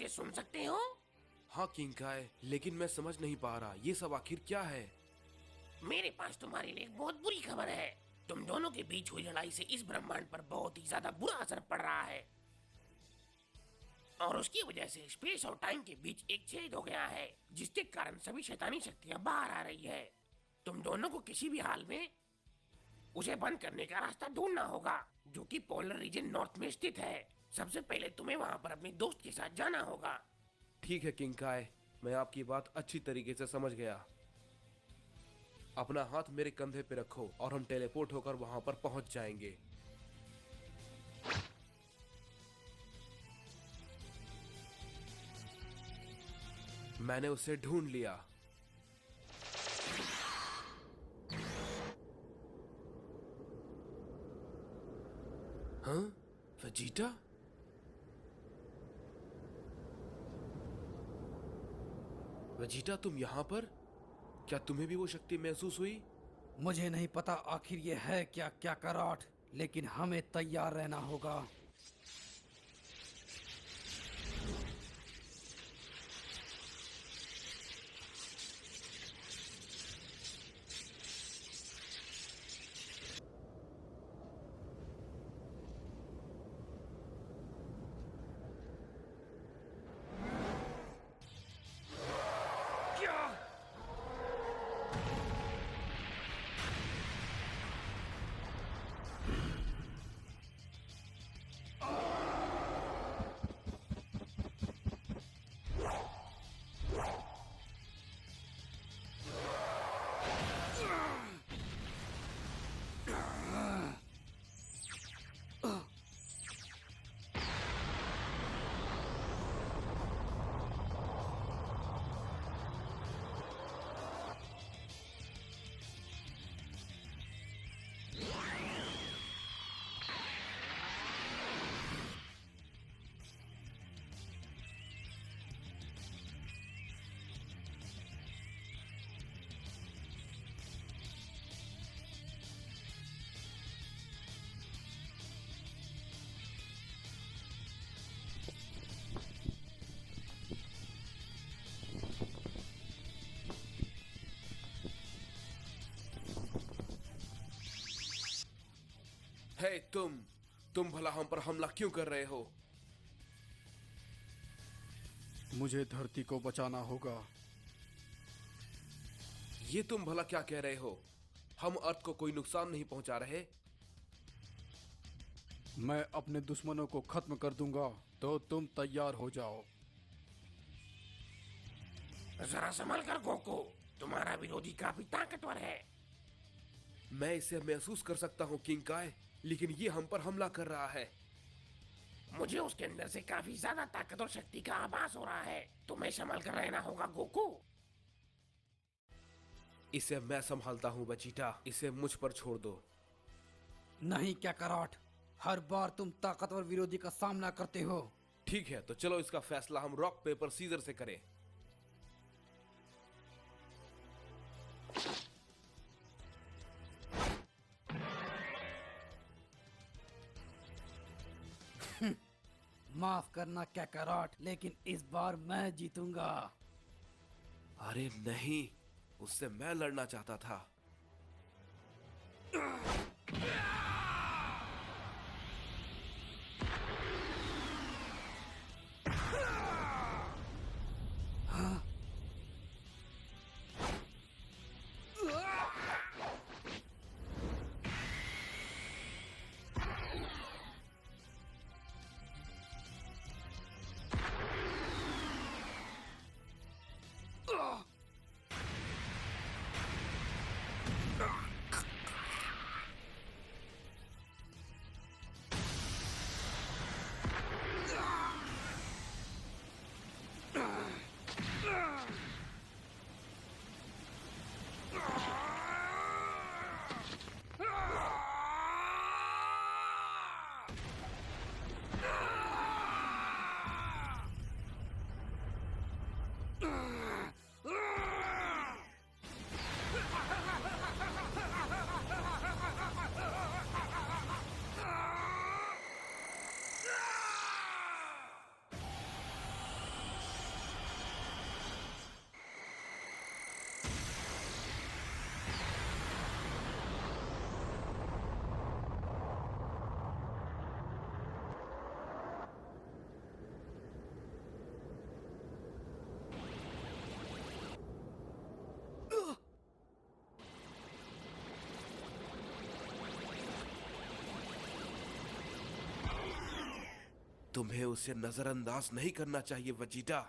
सुन सकते हो? हाँ किंकाय, लेकिन मैं समझ नहीं पा रहा ये सब आखिर क्या है। मेरे पास तुम्हारे लिए एक बहुत बुरी खबर है। तुम दोनों के बीच हुई लड़ाई से इस ब्रह्मांड पर बहुत ही ज्यादा बुरा असर पड़ रहा है और उसकी वजह से स्पेस और टाइम के बीच एक छेद हो गया है, जिसके कारण सभी शैतानी शक्तियां बाहर आ रही है। तुम दोनों को किसी भी हाल में उसे बंद करने का रास्ता ढूंढना होगा, जो कि पोलर रीजन नॉर्थ में स्थित है। सबसे पहले तुम्हें वहां पर अपने दोस्त के साथ जाना होगा। ठीक है किंकाय, मैं आपकी बात अच्छी तरीके से समझ गया। अपना हाथ मेरे कंधे पे रखो और हम टेलीपोर्ट होकर वहां पर पहुंच जाएंगे। मैंने उसे ढूंढ लिया। हाँ, वेजिटा? वेजिटा, तुम यहां पर? क्या तुम्हें भी वो शक्ति महसूस हुई? मुझे नहीं पता आखिर ये है क्या क्या कराट, लेकिन हमें तैयार रहना होगा। हे तुम भला हम पर हमला क्यों कर रहे हो? मुझे धरती को बचाना होगा। ये तुम भला क्या कह रहे हो? हम अर्थ को कोई नुकसान नहीं पहुंचा रहे। मैं अपने दुश्मनों को खत्म कर दूंगा, तो तुम तैयार हो जाओ। जरा संभल कर गोकू, तुम्हारा विरोधी काफी ताकतवर है। मैं इसे महसूस कर सकता हूँ किंकाय, लेकिन ये हम पर हमला कर रहा है। मुझे उसके अंदर से काफी ज्यादा ताकत और शक्ति का आभास हो रहा है। तुम्हें संभल कर रहना होगा गोकू। इसे मैं संभालता हूँ वेजिटा, इसे मुझ पर छोड़ दो। नहीं क्या कराट, हर बार तुम ताकतवर विरोधी का सामना करते हो। ठीक है, तो चलो इसका फैसला हम रॉक पेपर सीजर से करें। माफ करना क्या कराट, लेकिन इस बार मैं जीतूंगा। अरे नहीं, उससे मैं लड़ना चाहता था। तुम्हें उसे नजरअंदाज नहीं करना चाहिए वजीटा।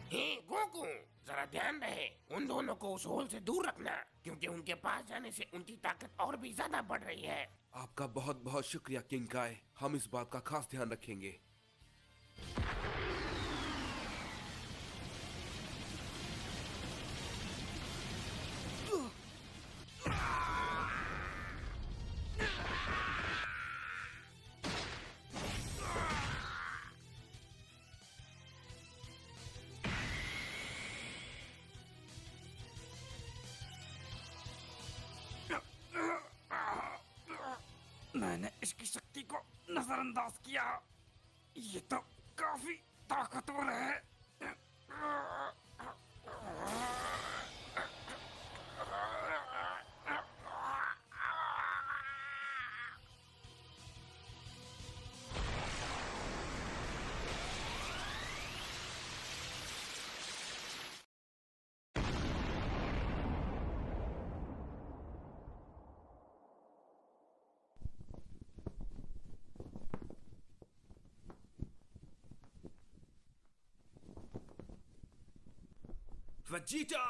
हे गोकू, जरा ध्यान रहे, उन दोनों को उस होल से दूर रखना, क्योंकि उनके पास जाने से उनकी ताकत और भी ज्यादा बढ़ रही है। आपका बहुत बहुत शुक्रिया किंकाई, हम इस बात का खास ध्यान रखेंगे। मैंने इसकी शक्ति को नजरअंदाज किया। ये तो काफी ताकतवर है। वजीटा!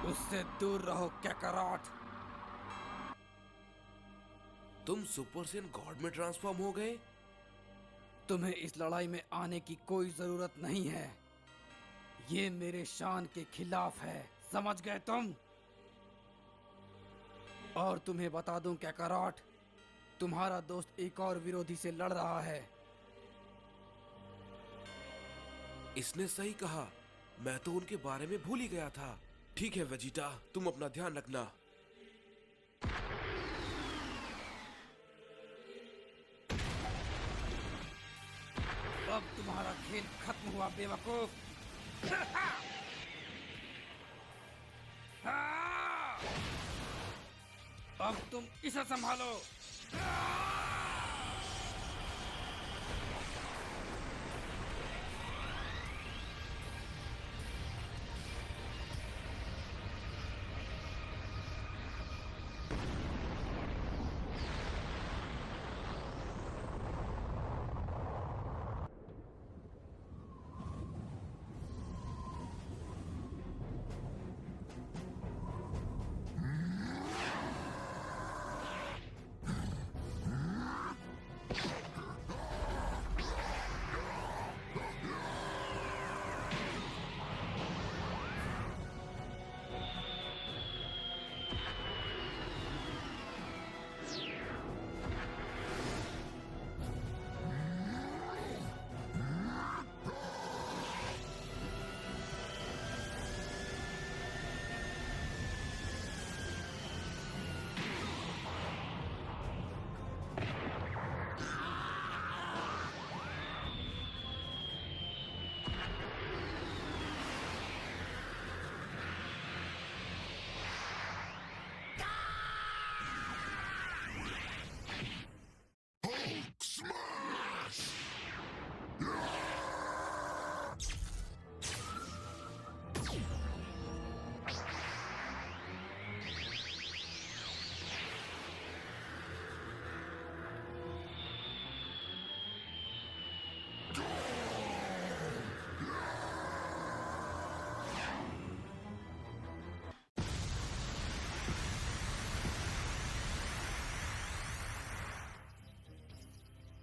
उससे दूर रहो कैकारोट। तुम सुपर सेन गॉड में ट्रांसफॉर्म हो गए? तुम्हें इस लड़ाई में आने की कोई जरूरत नहीं है। ये मेरे शान के खिलाफ है, समझ गए तुम? और तुम्हें बता दूं कैकारोट, तुम्हारा दोस्त एक और विरोधी से लड़ रहा है। इसने सही कहा, मैं तो उनके बारे में भूल ही गया था। ठीक है वेजिटा, तुम अपना ध्यान रखना। अब तुम्हारा खेल खत्म हुआ बेवकूफ। अब तुम इसे संभालो।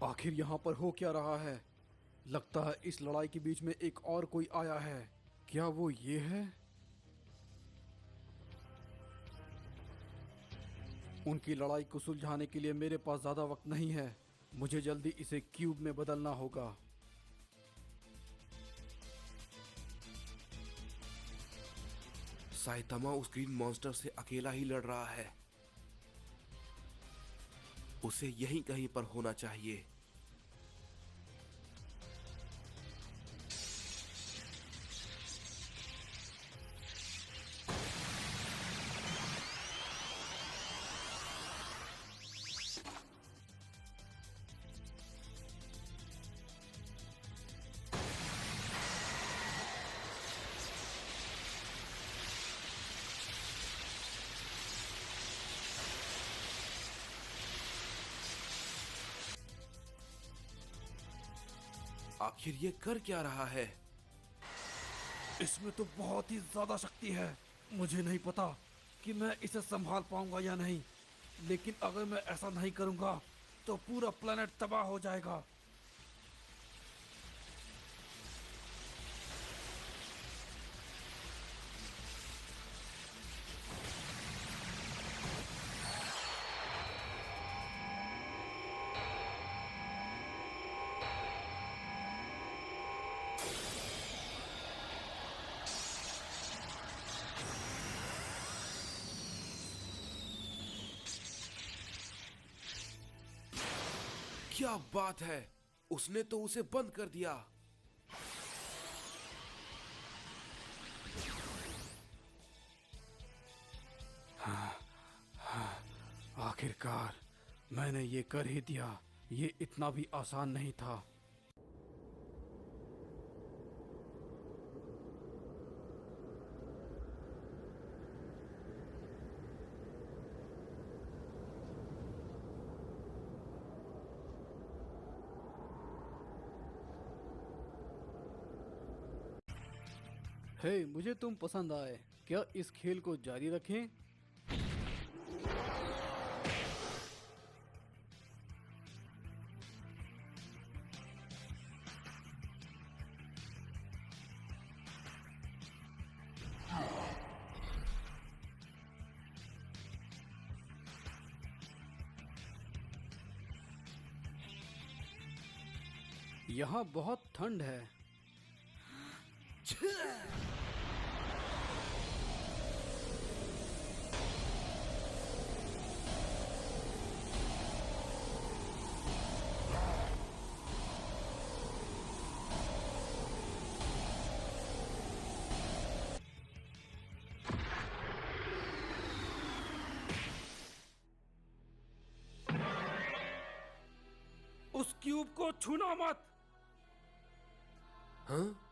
आखिर यहाँ पर हो क्या रहा है? लगता है इस लड़ाई के बीच में एक और कोई आया है। क्या वो ये है? उनकी लड़ाई को सुलझाने के लिए मेरे पास ज्यादा वक्त नहीं है। मुझे जल्दी इसे क्यूब में बदलना होगा। साइतामा उस ग्रीन मॉन्स्टर से अकेला ही लड़ रहा है। उसे यहीं कहीं पर होना चाहिए। आखिर ये कर क्या रहा है? इसमें तो बहुत ही ज्यादा शक्ति है। मुझे नहीं पता कि मैं इसे संभाल पाऊंगा या नहीं, लेकिन अगर मैं ऐसा नहीं करूंगा तो पूरा प्लेनेट तबाह हो जाएगा। क्या बात है, उसने तो उसे बंद कर दिया। आखिरकार मैंने ये कर ही दिया। ये इतना भी आसान नहीं था। हे, मुझे तुम पसंद आए। क्या इस खेल को जारी रखें? यहाँ बहुत ठंड है। उस क्यूब को छूना मत। हाँ?